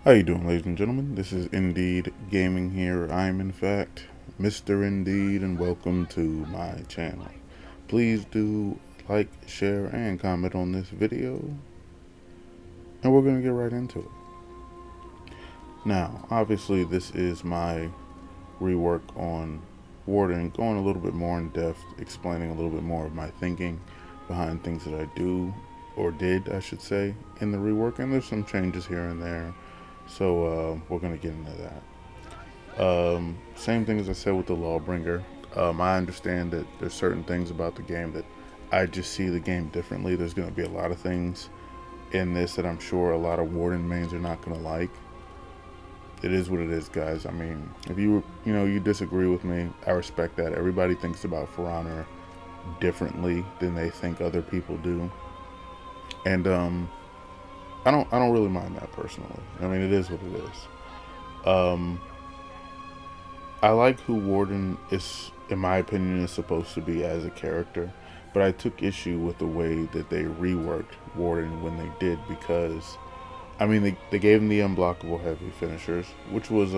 How you doing, ladies and gentlemen? This is Indeed Gaming here. I'm in fact Mr. Indeed, and welcome to my channel. Please do like, share, and comment on this video, and we're gonna get right into it. Now, obviously, this is my rework on Warden, going a little bit more in depth, explaining a little bit more of my thinking behind things that I do, or did, I should say, in the rework, and there's some changes here and there. So we're gonna get into that. Same thing as I said with the Lawbringer. I understand that there's certain things about the game that I just see the game differently. There's gonna be a lot of things in this that I'm sure a lot of Warden mains are not gonna like. It is what it is, guys. I mean, if you disagree with me, I respect that. Everybody thinks about For Honor differently than they think other people do, and I don't really mind that personally. I mean, it is what it is. I like who Warden is, in my opinion, is supposed to be as a character, but I took issue with the way that they reworked Warden when they did, because I mean they gave him the unblockable heavy finishers, which was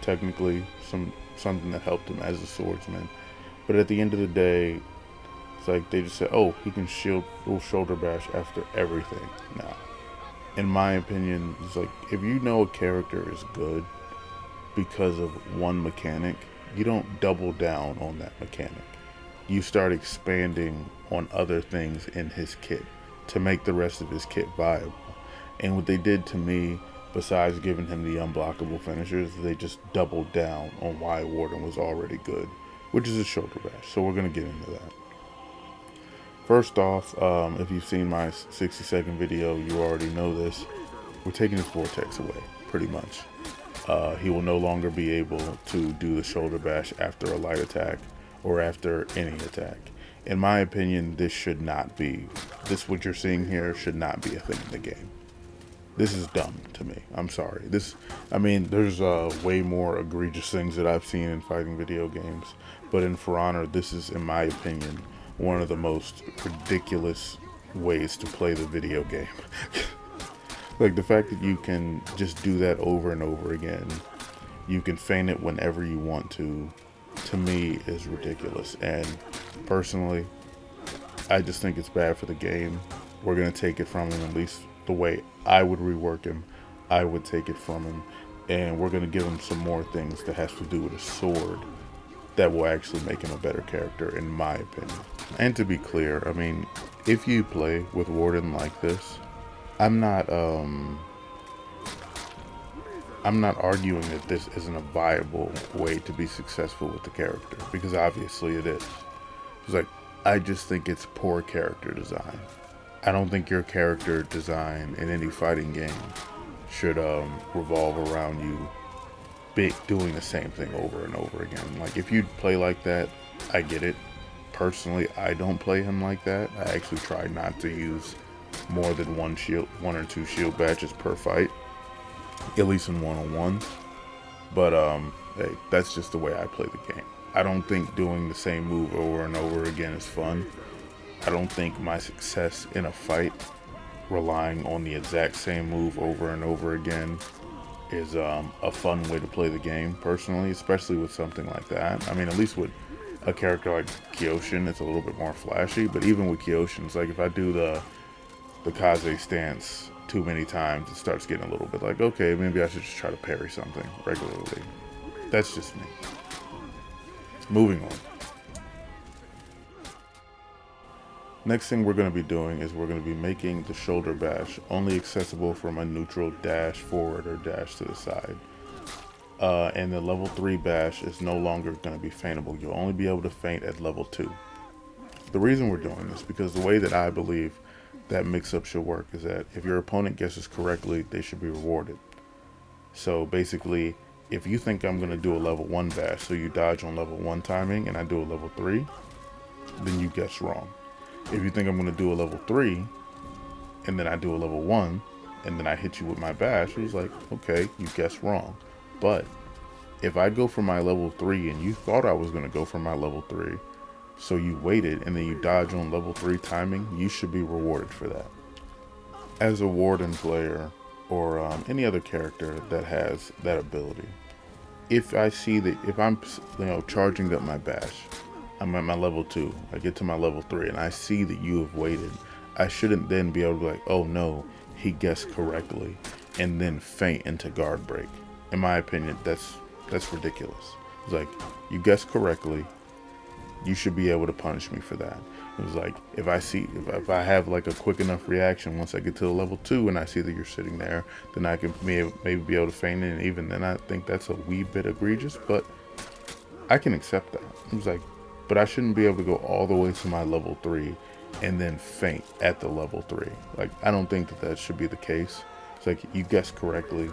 technically something that helped him as a swordsman. But at the end of the day, it's like they just said, oh, he can shoulder bash after everything now. In my opinion, it's like, if you know a character is good because of one mechanic, you don't double down on that mechanic. You start expanding on other things in his kit to make the rest of his kit viable. And what they did to me, besides giving him the unblockable finishers, they just doubled down on why Warden was already good, which is a shoulder bash. So we're going to get into that. First off, if you've seen my 60-second video, you already know this. We're taking his VORTEX away, pretty much. He will no longer be able to do the shoulder bash after a light attack or after any attack. In my opinion, what you're seeing here should not be a thing in the game. This is dumb to me. I'm sorry. There's way more egregious things that I've seen in fighting video games, but in For Honor, this is, in my opinion, one of the most ridiculous ways to play the video game. Like, the fact that you can just do that over and over again, you can feign it whenever you want to me is ridiculous. And personally, I just think it's bad for the game. We're going to take it from him, at least the way I would rework him. I would take it from him, and we're going to give him some more things that has to do with a sword that will actually make him a better character, in my opinion. And to be clear, I mean, if you play with Warden like this, I'm not arguing that this isn't a viable way to be successful with the character, because obviously it is. It's like, I just think it's poor character design. I don't think your character design in any fighting game should revolve around you doing the same thing over and over again. Like, if you play like that, I get it. Personally, I don't play him like that. I actually try not to use more than one or two shield batches per fight, at least in one-on-ones. But hey, that's just the way I play the game. I don't think doing the same move over and over again is fun. I don't think my success in a fight relying on the exact same move over and over again is a fun way to play the game, personally, especially with something like that. I mean, at least with a character like Kyoshin, it's a little bit more flashy, but even with Kyoshin, it's like, if I do the Kaze stance too many times, it starts getting a little bit like, okay, maybe I should just try to parry something regularly. That's just me. Moving on. Next thing we're going to be doing is we're going to be making the shoulder bash only accessible from a neutral dash forward or dash to the side. And the level 3 bash is no longer going to be feintable. You'll only be able to feint at level 2. The reason we're doing this, because the way that I believe that mix-up should work is that if your opponent guesses correctly, they should be rewarded. So basically, if you think I'm going to do a level 1 bash, so you dodge on level 1 timing and I do a level 3, then you guess wrong. If you think I'm going to do a level 3 and then I do a level 1 and then I hit you with my bash, it was like, okay, you guessed wrong. But if I go for my level 3 and you thought I was going to go for my level 3, so you waited and then you dodge on level 3 timing, you should be rewarded for that. As a Warden player, or any other character that has that ability. If I see that, if I'm charging up my bash, I'm at my level 2, I get to my level 3, and I see that you have waited, I shouldn't then be able to be like, oh no, he guessed correctly, and then feint into guard break. In my opinion, that's ridiculous. It's like, you guessed correctly, you should be able to punish me for that. It was like, if I have like a quick enough reaction once I get to the level 2 and I see that you're sitting there, then I can maybe be able to feint it, and even then I think that's a wee bit egregious, but I can accept that. It was like, but I shouldn't be able to go all the way to my level 3 and then feint at the level 3. Like, I don't think that should be the case. It's like, you guessed correctly,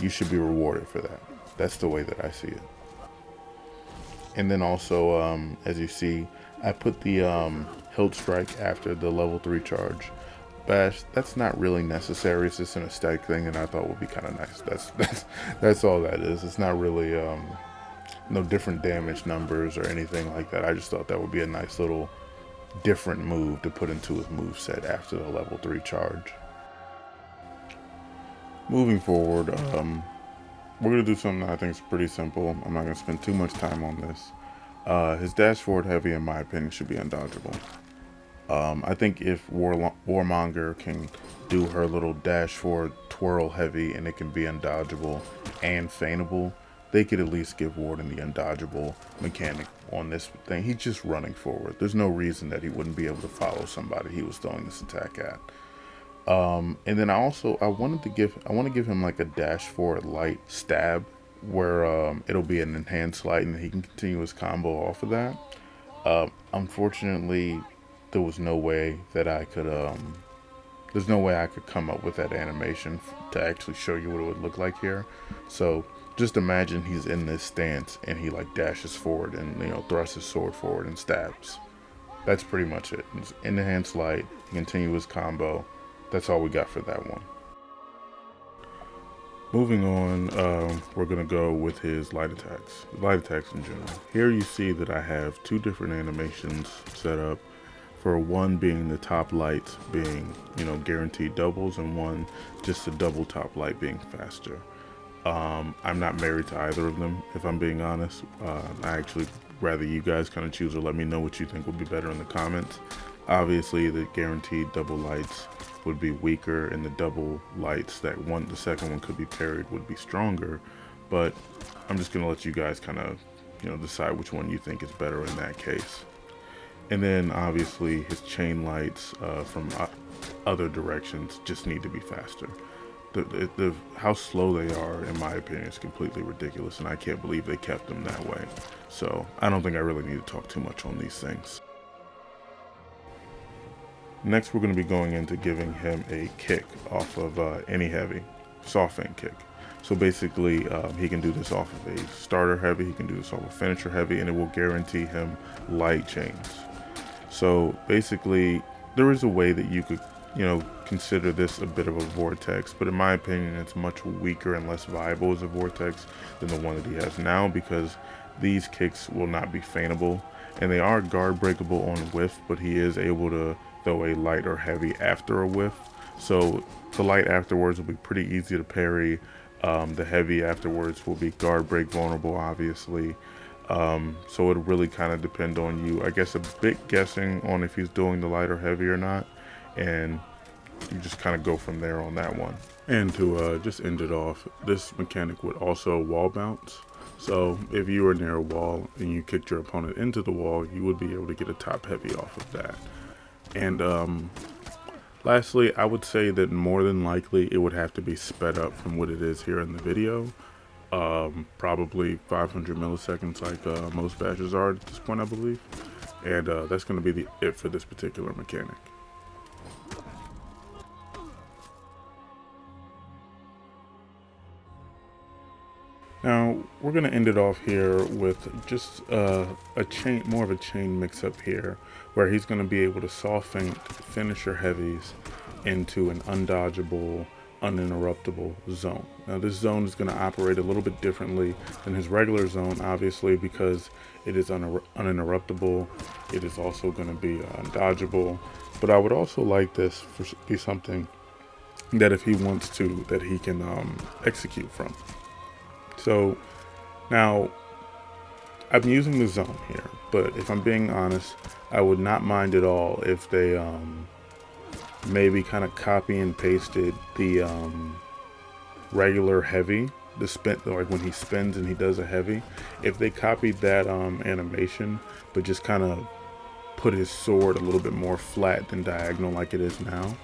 you should be rewarded for that. That's the way that I see it. And then also, as you see, I put the hilt strike after the level 3 charge. Bash, that's not really necessary. It's just an aesthetic thing that I thought would be kind of nice. That's all that is. It's not really no different damage numbers or anything like that. I just thought that would be a nice little different move to put into his moveset after the level 3 charge. Moving forward, we're going to do something that I think is pretty simple. I'm not going to spend too much time on this. His dash forward heavy, in my opinion, should be undodgeable. I think if Warmonger can do her little dash forward twirl heavy and it can be undodgeable and feintable, they could at least give Warden the undodgeable mechanic on this thing. He's just running forward. There's no reason that he wouldn't be able to follow somebody he was throwing this attack at. And then I want to give him like a dash forward light stab where it'll be an enhanced light and he can continue his combo off of that. Unfortunately, there was no way that I could there's no way I could come up with that animation to actually show you what it would look like here. So just imagine he's in this stance and he like dashes forward and thrusts his sword forward and stabs. That's pretty much it. It's enhanced light, continue his combo. That's all we got for that one. Moving on, we're going to go with his light attacks in general. Here you see that I have two different animations set up, for one being the top lights being, guaranteed doubles, and one just a double top light being faster. I'm not married to either of them, if I'm being honest. I actually rather you guys kind of choose or let me know what you think would be better in the comments. Obviously, the guaranteed double lights would be weaker, and the double lights the second one could be parried would be stronger, but I'm just gonna let you guys kind of decide which one you think is better in that case. And then obviously his chain lights from other directions just need to be faster. How slow they are, in my opinion, is completely ridiculous, and I can't believe they kept them that way. So I don't think I really need to talk too much on these things. Next, we're going to be going into giving him a kick off of any heavy, soft feint kick. So basically, he can do this off of a starter heavy, he can do this off of a finisher heavy, and it will guarantee him light chains. So basically, there is a way that you could, consider this a bit of a vortex, but in my opinion, it's much weaker and less viable as a vortex than the one that he has now, because these kicks will not be feintable, and they are guard breakable on whiff, but he is able to throw a light or heavy after a whiff. So the light afterwards will be pretty easy to parry. The heavy afterwards will be guard break vulnerable, obviously. So it really kind of depend on you. I guess a bit guessing on if he's doing the light or heavy or not, and you just kind of go from there on that one. And to just end it off, this mechanic would also wall bounce. So if you were near a wall and you kicked your opponent into the wall, you would be able to get a top heavy off of that. And lastly, I would say that more than likely it would have to be sped up from what it is here in the video. Probably 500 milliseconds like most bashes are at this point, I believe. And that's going to be it for this particular mechanic. Now, we're going to end it off here with just more of a chain mix-up here, where he's going to be able to soft feint finisher heavies into an undodgeable, uninterruptible zone. Now, this zone is going to operate a little bit differently than his regular zone, obviously, because it is uninterruptible. It is also going to be undodgeable, but I would also like this to be something that if he wants to, that he can execute from. So now I'm using the zone here, but if I'm being honest, I would not mind at all if they maybe kind of copy and pasted the regular heavy, the spin, like when he spins and he does a heavy, if they copied that animation, but just kind of put his sword a little bit more flat than diagonal like it is now.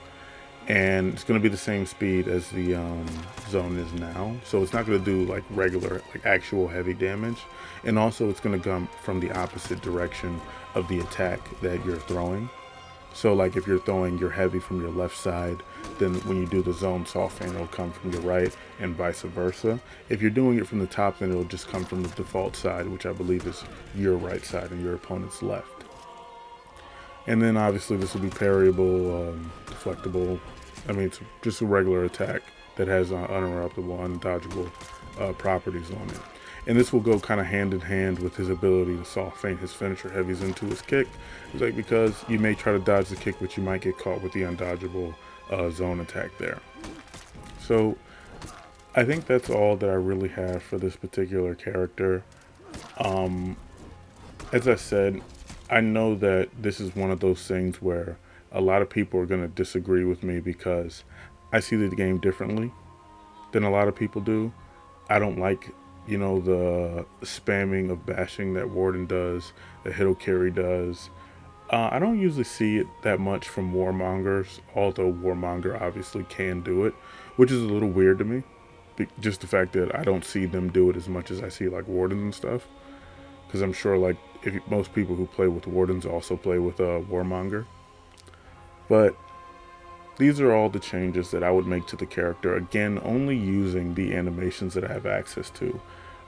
And it's going to be the same speed as the zone is now, so it's not going to do like regular, like actual heavy damage. And also it's going to come from the opposite direction of the attack that you're throwing. So like if you're throwing your heavy from your left side, then when you do the zone soft feint, it'll come from your right, and vice versa. If you're doing it from the top, then it'll just come from the default side, which I believe is your right side and your opponent's left. And then obviously this will be parryable, deflectable. I mean, it's just a regular attack that has uninterruptible, undodgeable properties on it. And this will go kind of hand in hand with his ability to soft feint his finisher heavies into his kick. It's like, because you may try to dodge the kick, but you might get caught with the undodgeable zone attack there. So I think that's all that I really have for this particular character. As I said, I know that this is one of those things where a lot of people are going to disagree with me because I see the game differently than a lot of people do. I don't like, you know, the spamming of bashing that Warden does, that Hitokiri does. I don't usually see it that much from Warmongers, although Warmonger obviously can do it, which is a little weird to me. Just the fact that I don't see them do it as much as I see like Wardens and stuff. Because I'm sure like most people who play with Wardens also play with Warmonger. But these are all the changes that I would make to the character. Again, only using the animations that I have access to.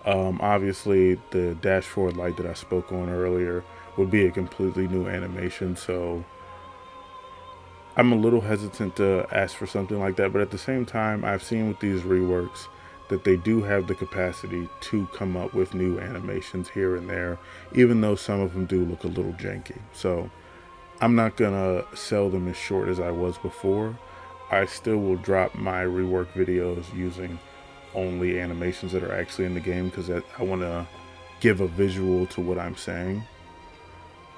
Obviously, the dash forward light that I spoke on earlier would be a completely new animation, so I'm a little hesitant to ask for something like that. But at the same time, I've seen with these reworks that they do have the capacity to come up with new animations here and there, even though some of them do look a little janky. So I'm not gonna sell them as short as I was before. I still will drop my rework videos using only animations that are actually in the game, because I want to give a visual to what I'm saying.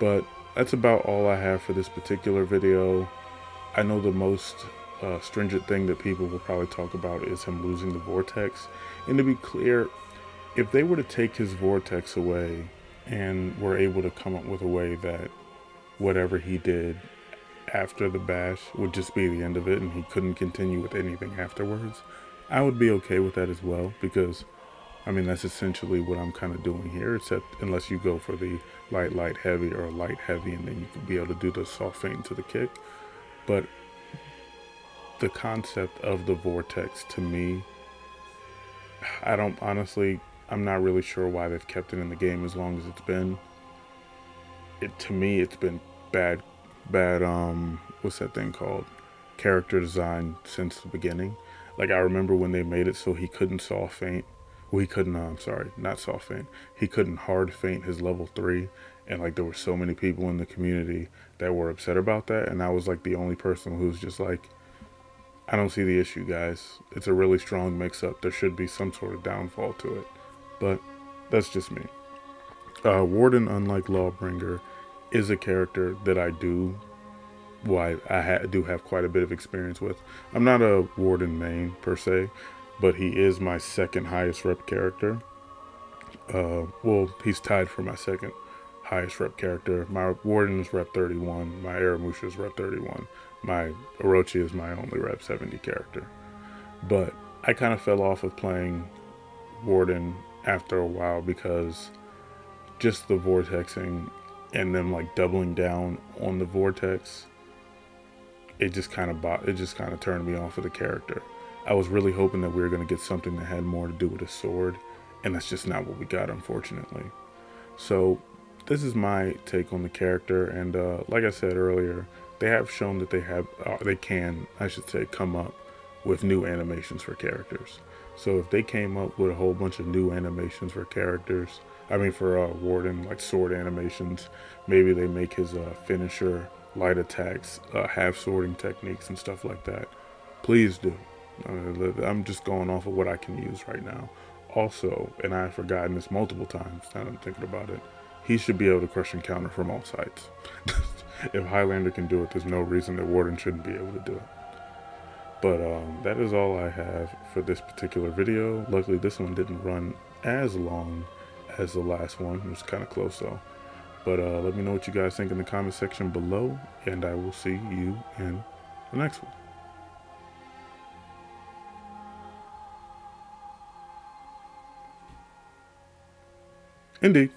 But that's about all I have for this particular video. I know the most stringent thing that people will probably talk about is him losing the vortex. And to be clear, if they were to take his vortex away and were able to come up with a way that whatever he did after the bash would just be the end of it and he couldn't continue with anything afterwards, I would be okay with that as well, because I mean that's essentially what I'm kind of doing here, except unless you go for the light heavy or light heavy, and then you can be able to do the soft feint to the kick. But the concept of the vortex, to me, I'm not really sure why they've kept it in the game as long as it's been. To me, it's been bad, what's that thing called? Character design since the beginning. Like, I remember when they made it so he couldn't soft feint. Well, he couldn't, not soft feint. He couldn't hard feint his level 3. And, like, there were so many people in the community that were upset about that. And I was, like, the only person who's just like, I don't see the issue, guys. It's a really strong mix-up. There should be some sort of downfall to it. But that's just me. Warden, unlike Lawbringer, is a character that I do have quite a bit of experience with. I'm not a Warden main per se, but he is my second highest rep character. Well, he's tied for my second highest rep character. My Warden is rep 31, my Aramusha is rep 31, my Orochi is my only rep 70 character. But I kind of fell off of playing Warden after a while because just the vortexing and them like doubling down on the vortex, it just kind of turned me off of the character. I was really hoping that we were going to get something that had more to do with a sword, and that's just not what we got, unfortunately. So this is my take on the character, and like I said earlier, they have shown that they can come up with new animations for characters. So if they came up with a whole bunch of new animations for characters, for Warden, like sword animations, maybe they make his finisher light attacks, half swording techniques and stuff like that. Please do. I'm just going off of what I can use right now. Also, and I've forgotten this multiple times now that I'm thinking about it, he should be able to crush and counter from all sides. If Highlander can do it, there's no reason that Warden shouldn't be able to do it. But that is all I have for this particular video. Luckily, this one didn't run as long as the last one. It was kind of close though. But let me know what you guys think in the comment section below, and I will see you in the next one. Indeed.